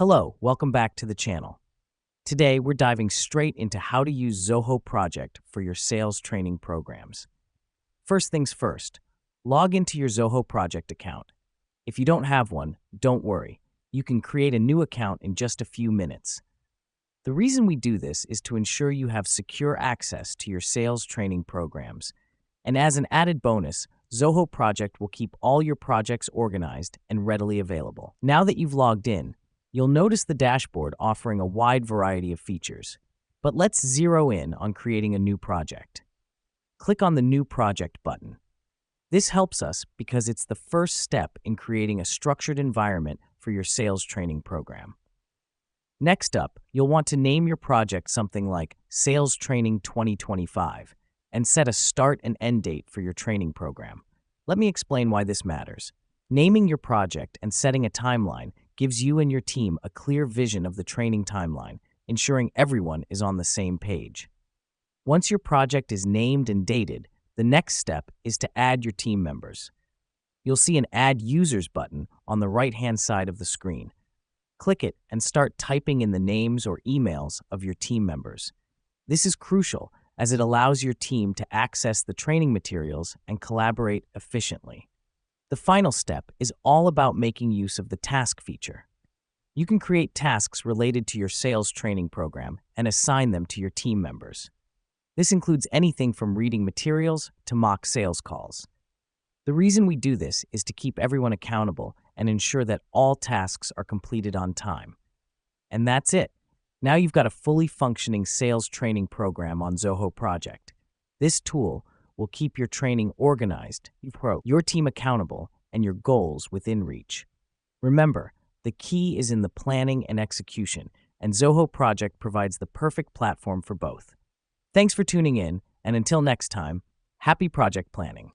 Hello, welcome back to the channel. Today, we're diving straight into how to use Zoho Project for your sales training programs. First things first, log into your Zoho Project account. If you don't have one, don't worry. You can create a new account in just a few minutes. The reason we do this is to ensure you have secure access to your sales training programs. And as an added bonus, Zoho Project will keep all your projects organized and readily available. Now that you've logged in, you'll notice the dashboard offering a wide variety of features. But let's zero in on creating a new project. Click on the New Project button. This helps us because it's the first step in creating a structured environment for your sales training program. Next up, you'll want to name your project something like Sales Training 2025 and set a start and end date for your training program. Let me explain why this matters. Naming your project and setting a timeline gives you and your team a clear vision of the training timeline, ensuring everyone is on the same page. Once your project is named and dated, the next step is to add your team members. You'll see an Add Users button on the right-hand side of the screen. Click it and start typing in the names or emails of your team members. This is crucial as it allows your team to access the training materials and collaborate efficiently. The final step is all about making use of the task feature. You can create tasks related to your sales training program and assign them to your team members. This includes anything from reading materials to mock sales calls. The reason we do this is to keep everyone accountable and ensure that all tasks are completed on time. And that's it. Now you've got a fully functioning sales training program on Zoho Project. This tool will keep your training organized, your team accountable, and your goals within reach. Remember, the key is in the planning and execution, and Zoho Project provides the perfect platform for both. Thanks for tuning in, and until next time, happy project planning.